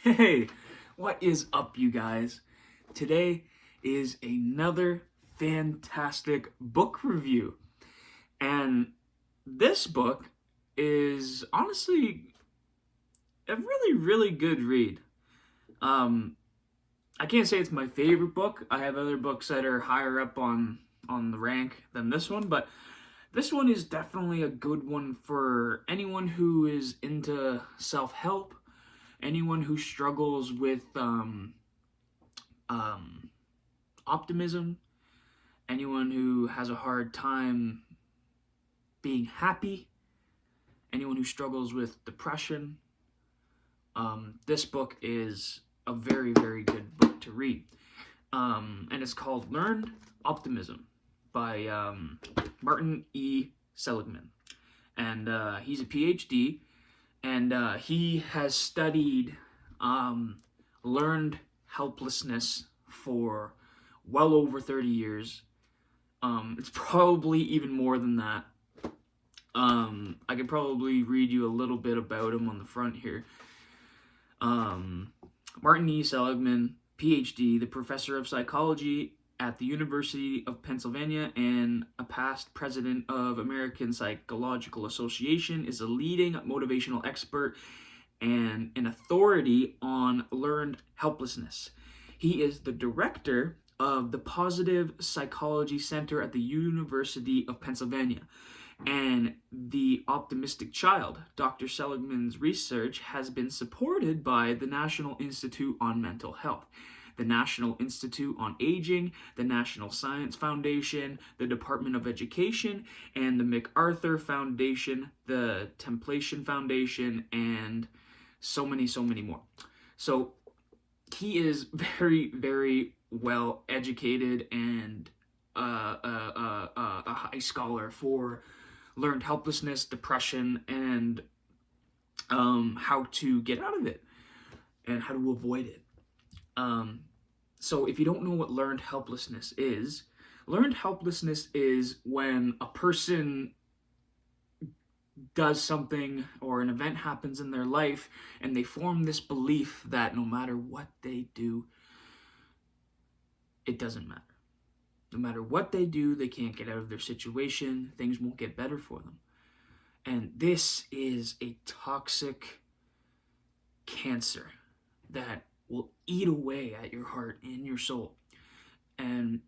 Hey, what is up, you guys? Today is another fantastic book review. And this book is honestly a really good read. Um, I can't say it's my favorite book. I have other books that are higher up on the rank than this one, but this one is definitely a good one for anyone who is into self-help, anyone who struggles with um, optimism, anyone who has a hard time being happy, anyone who struggles with depression. This book is a very good book to read. And it's called Learned Optimism by Martin E. Seligman. And he's a PhD, and he has studied learned helplessness for well over 30 years. It's probably even more than that. I could probably read you a little bit about him on the front here. Martin E. Seligman, PhD, the professor of psychology at the University of Pennsylvania and a past president of American Psychological Association, is a leading motivational expert and an authority on learned helplessness. He is the director of the Positive Psychology Center at the University of Pennsylvania and the Optimistic Child. Dr. Seligman's research has been supported by the National Institute on Mental Health, the National Institute on Aging, the National Science Foundation, the Department of Education, and the MacArthur Foundation, the Templation Foundation, and so many more. So he is very well educated and a high scholar for learned helplessness, depression, and how to get out of it and how to avoid it. So if you don't know what learned helplessness is when a person does something or an event happens in their life and they form this belief that no matter what they do, it doesn't matter. No matter what they do, they can't get out of their situation, things won't get better for them. And this is a toxic cancer that will eat away at your heart and your soul. And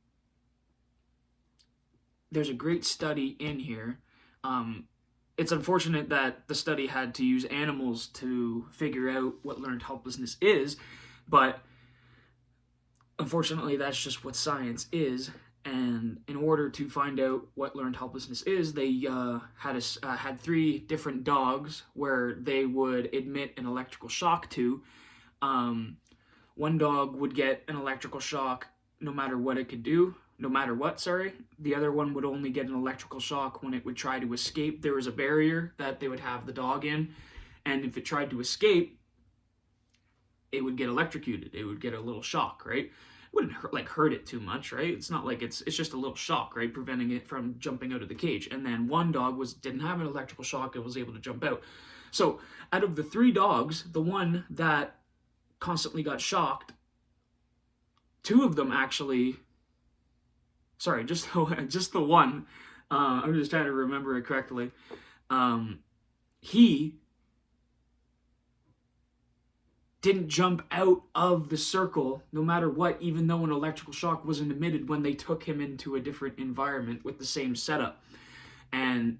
there's a great study in here. It's unfortunate that the study had to use animals to figure out what learned helplessness is, but unfortunately that's just what science is. And in order to find out what learned helplessness is, they had 3 different dogs where they would emit an electrical shock to. One dog would get an electrical shock no matter what it could do, no matter what, sorry. The other one would only get an electrical shock when it would try to escape. There was a barrier that they would have the dog in, and if it tried to escape, it would get electrocuted. It would get a little shock, right? It wouldn't hurt it too much, right? It's not like it's just a little shock, right? Preventing it from jumping out of the cage. And then one dog didn't have an electrical shock and was able to jump out. So out of the 3 dogs, the one that constantly got shocked, 2 of them actually, sorry, just the one, I'm just trying to remember it correctly, he didn't jump out of the circle no matter what, even though an electrical shock wasn't emitted when they took him into a different environment with the same setup. And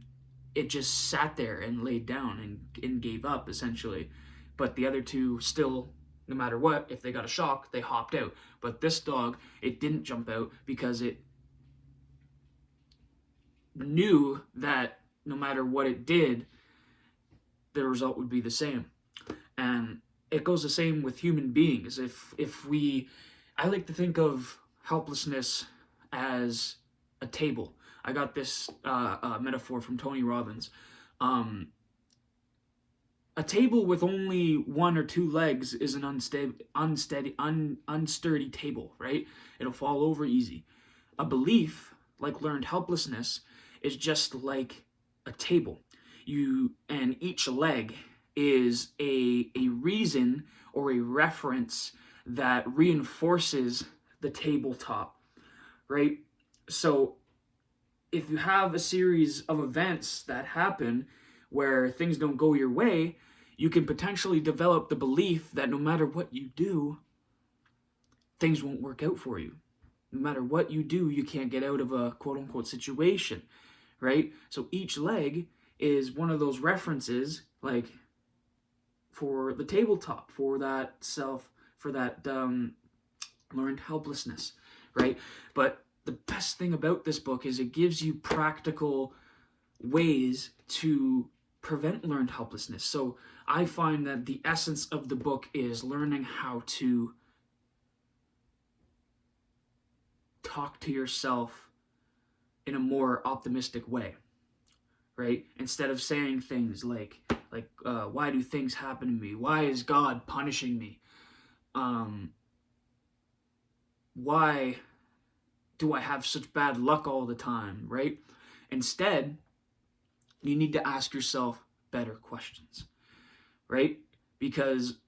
it just sat there and laid down and gave up, essentially. But the other 2 still, no matter what, if they got a shock, they hopped out. But this dog, it didn't jump out because it knew that no matter what it did, the result would be the same. And it goes the same with human beings. I like to think of helplessness as a table. I got this metaphor from Tony Robbins. A table with only 1 or 2 legs is an unsturdy table, right? It'll fall over easy. A belief, like learned helplessness, is just like a table. And each leg is a reason or a reference that reinforces the tabletop, right? So if you have a series of events that happen where things don't go your way, you can potentially develop the belief that no matter what you do, things won't work out for you. No matter what you do, you can't get out of a quote unquote situation, right? So each leg is one of those references, like for the tabletop, for that learned helplessness, right? But the best thing about this book is it gives you practical ways to prevent learned helplessness. So I find that the essence of the book is learning how to talk to yourself in a more optimistic way, right? Instead of saying things like why do things happen to me? Why is God punishing me? Why do I have such bad luck all the time, right? Instead, you need to ask yourself better questions, right? Because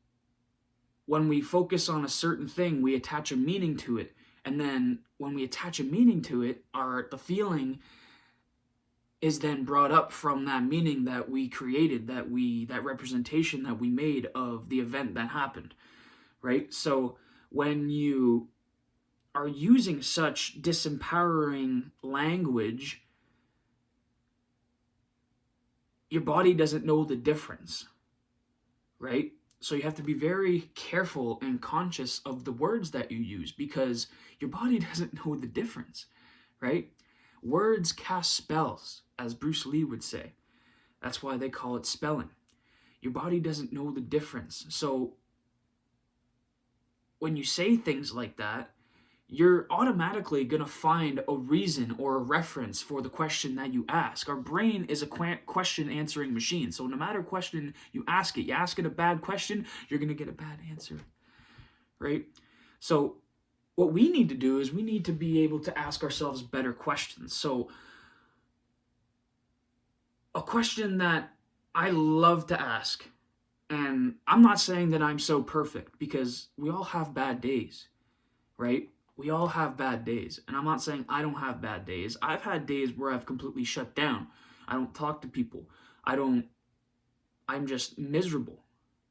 when we focus on a certain thing, we attach a meaning to it. And then when we attach a meaning to it, the feeling is then brought up from that meaning that we created, that representation that we made of the event that happened, right? So when you are using such disempowering language, your body doesn't know the difference, right? So you have to be very careful and conscious of the words that you use because your body doesn't know the difference, right? Words cast spells, as Bruce Lee would say. That's why they call it spelling. Your body doesn't know the difference. So when you say things like that, you're automatically going to find a reason or a reference for the question that you ask. Our brain is a question answering machine. So no matter question you ask it a bad question, you're going to get a bad answer, right? So what we need to do is we need to be able to ask ourselves better questions. So a question that I love to ask, and I'm not saying that I'm so perfect because we all have bad days, right? We all have bad days. And I'm not saying I don't have bad days. I've had days where I've completely shut down. I don't talk to people. I'm just miserable,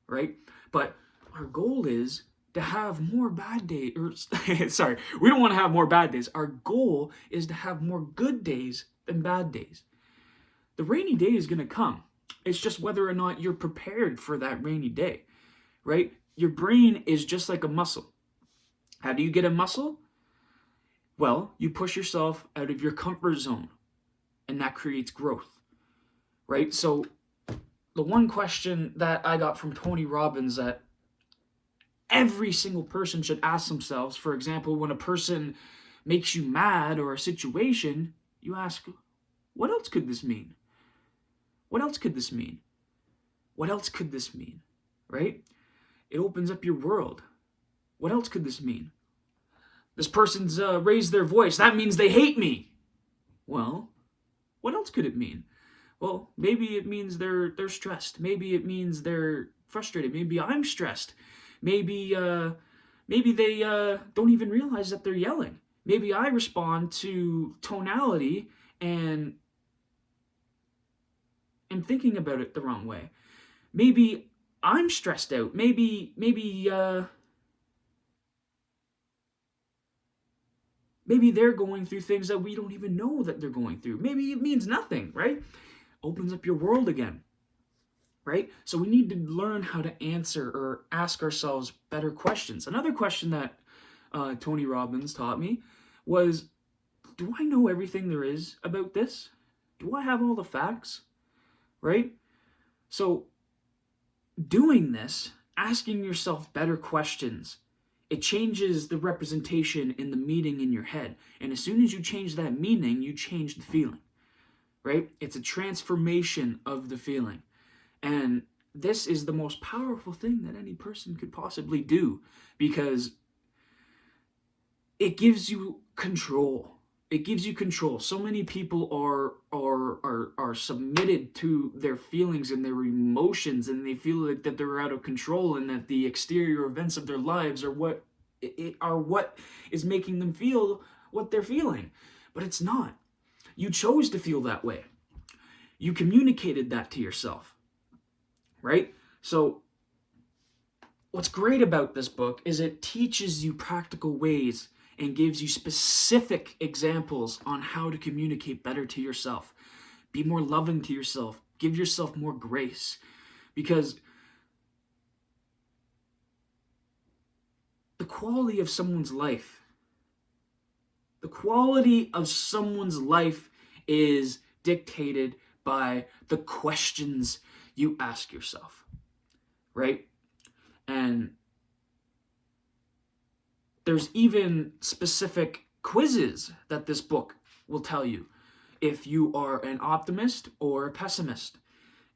right? But our goal is to have more bad days. Sorry, we don't want to have more bad days. Our goal is to have more good days than bad days. The rainy day is going to come. It's just whether or not you're prepared for that rainy day, right? Your brain is just like a muscle. How do you get a muscle? Well, you push yourself out of your comfort zone, and that creates growth, right? So the one question that I got from Tony Robbins that every single person should ask themselves, for example, when a person makes you mad or a situation, you ask, what else could this mean? What else could this mean? What else could this mean, right? It opens up your world. What else could this mean? This person's raised their voice. That means they hate me. Well, what else could it mean? Well, maybe it means they're stressed. Maybe it means they're frustrated. Maybe I'm stressed. Maybe they don't even realize that they're yelling. Maybe I respond to tonality and am thinking about it the wrong way. Maybe I'm stressed out. Maybe they're going through things that we don't even know that they're going through. Maybe it means nothing, right? Opens up your world again, right? So we need to learn how to answer or ask ourselves better questions. Another question that Tony Robbins taught me was, do I know everything there is about this? Do I have all the facts, right? So doing this, asking yourself better questions, it changes the representation in the meaning in your head. And as soon as you change that meaning, you change the feeling, right? It's a transformation of the feeling. And this is the most powerful thing that any person could possibly do because it gives you control. It gives you control. So many people are submitted to their feelings and their emotions, and they feel like that they're out of control, and that the exterior events of their lives are what is making them feel what they're feeling. But it's not. You chose to feel that way. You communicated that to yourself, right? So what's great about this book is it teaches you practical ways and gives you specific examples on how to communicate better to yourself. Be more loving to yourself. Give yourself more grace. Because the quality of someone's life is dictated by the questions you ask yourself, right? And there's even specific quizzes that this book will tell you if you are an optimist or a pessimist.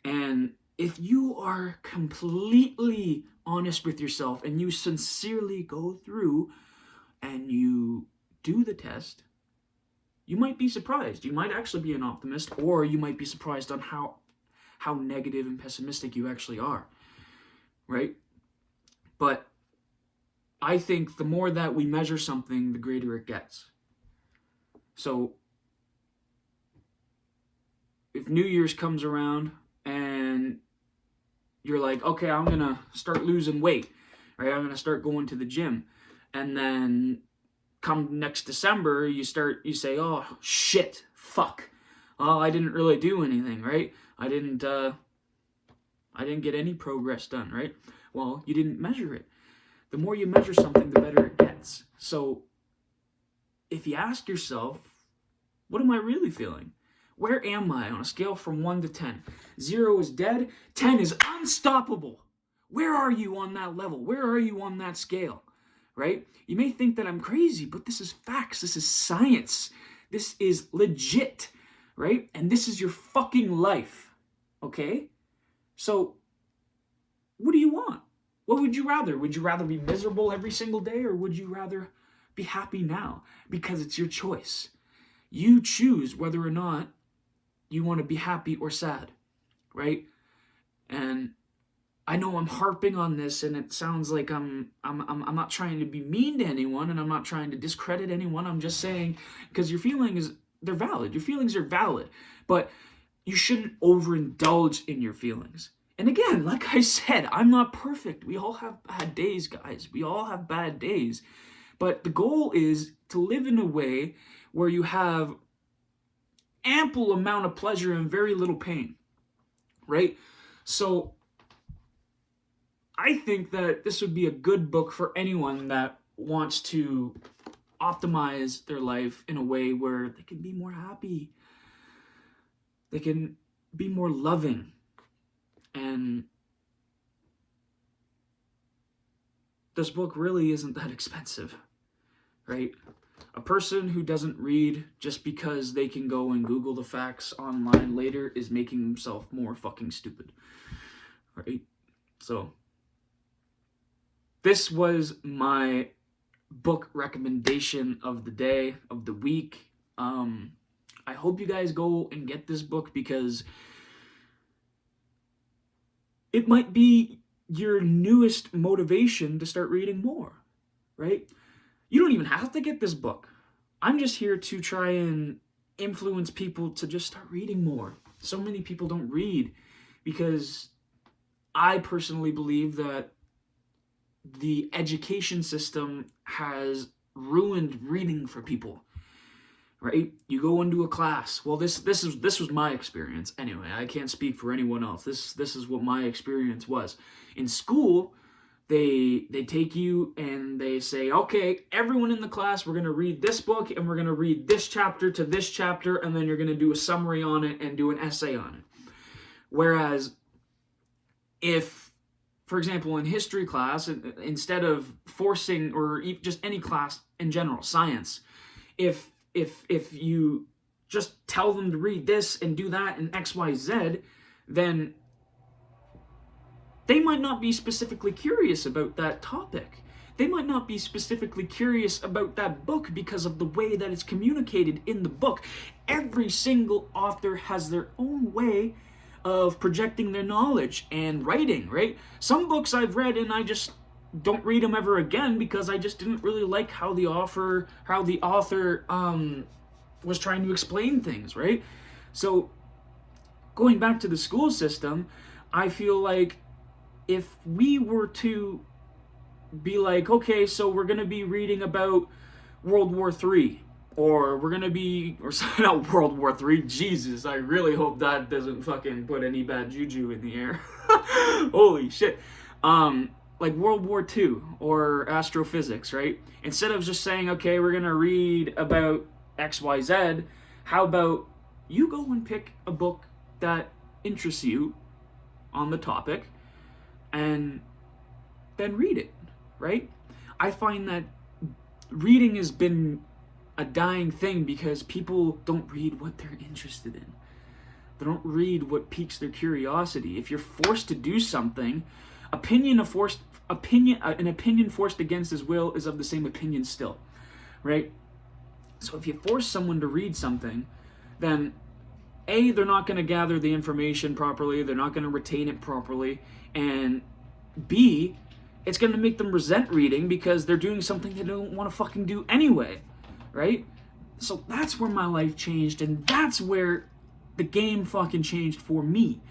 And if you are completely honest with yourself and you sincerely go through and you do the test, you might be surprised. You might actually be an optimist, or you might be surprised on how negative and pessimistic you actually are, right? But I think the more that we measure something, the greater it gets. So if New Year's comes around and you're like, okay, I'm going to start losing weight, right? I'm going to start going to the gym. And then come next December, you say, oh, shit, fuck. Oh, I didn't really do anything, right? I didn't get any progress done, right? Well, you didn't measure it. The more you measure something, the better it gets. So if you ask yourself, what am I really feeling? Where am I on a scale from 1 to 10? 0 is dead, 10 is unstoppable. Where are you on that level? Where are you on that scale? Right? You may think that I'm crazy, but this is facts. This is science. This is legit, right? And this is your fucking life, okay? So what do you want? What would you rather? Would you rather be miserable every single day, or would you rather be happy now? Because it's your choice. You choose whether or not you want to be happy or sad, right? And I know I'm harping on this, and it sounds like I'm not trying to be mean to anyone, and I'm not trying to discredit anyone. I'm just saying, because they're valid. Your feelings are valid, but you shouldn't overindulge in your feelings. And again, like I said, I'm not perfect. We all have bad days, guys. We all have bad days. But the goal is to live in a way where you have ample amount of pleasure and very little pain, right? So I think that this would be a good book for anyone that wants to optimize their life in a way where they can be more happy. They can be more loving. And this book really isn't that expensive, right? A person who doesn't read just because they can go and Google the facts online later is making themselves more fucking stupid, right? So this was my book recommendation of the day, of the week. I hope you guys go and get this book, because it might be your newest motivation to start reading more, right? You don't even have to get this book. I'm just here to try and influence people to just start reading more. So many people don't read because I personally believe that the education system has ruined reading for people, right? You go into a class. Well, this was my experience anyway. I can't speak for anyone else. This is what my experience was. In school, they take you and they say, okay, everyone in the class, we're going to read this book and we're going to read this chapter to this chapter, and then you're going to do a summary on it and do an essay on it. Whereas if, for example, in history class, instead of forcing, or just any class in general, science, if you just tell them to read this and do that and X, Y, Z, then they might not be specifically curious about that topic. they might not be specifically curious about that book because of the way that it's communicated in the book. Every single author has their own way of projecting their knowledge and writing, right? Some books I've read and I just don't read them ever again because I just didn't really like how the author was trying to explain things, right? So going back to the school system, I feel like if we were to be like, okay, so we're going to be reading about World War III, or we're going to be, or not World War III, Jesus, I really hope that doesn't fucking put any bad juju in the air. Holy shit. Like World War II or astrophysics, right? Instead of just saying, okay, we're going to read about XYZ, how about you go and pick a book that interests you on the topic and then read it, right? I find that reading has been a dying thing because people don't read what they're interested in. They don't read what piques their curiosity. If you're forced to do something, an opinion forced against his will is of the same opinion still, right? So if you force someone to read something, then A, they're not going to gather the information properly, they're not going to retain it properly, and B, it's going to make them resent reading because they're doing something they don't want to fucking do anyway, right? So that's where my life changed, and that's where the game fucking changed for me,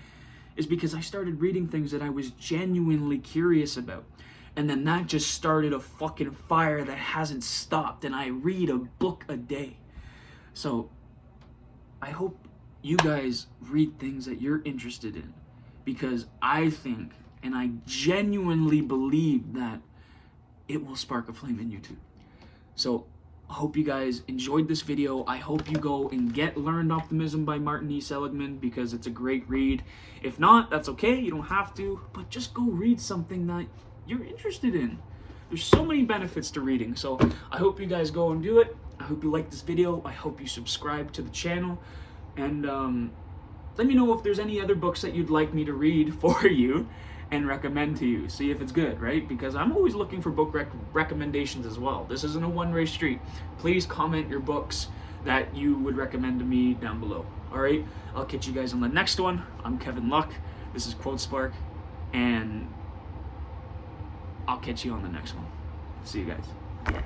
is because I started reading things that I was genuinely curious about. And then that just started a fucking fire that hasn't stopped, and I read a book a day. So I hope you guys read things that you're interested in, because I think, and I genuinely believe, that it will spark a flame in you too. So I hope you guys enjoyed this video. I hope you go and get Learned Optimism by Martin E. Seligman, because it's a great read. If not, that's okay, you don't have to, but just go read something that you're interested in. There's so many benefits to reading, so I hope you guys go and do it. I hope you like this video. I hope you subscribe to the channel, and let me know if there's any other books that you'd like me to read for you and recommend to you. See if it's good, right? Because I'm always looking for book recommendations as well. This isn't a one-way street. Please comment your books that you would recommend to me down below. All right, I'll catch you guys on the next one. I'm Kevin Luck. This is Quote Spark, and I'll catch you on the next one. See you guys. Yeah.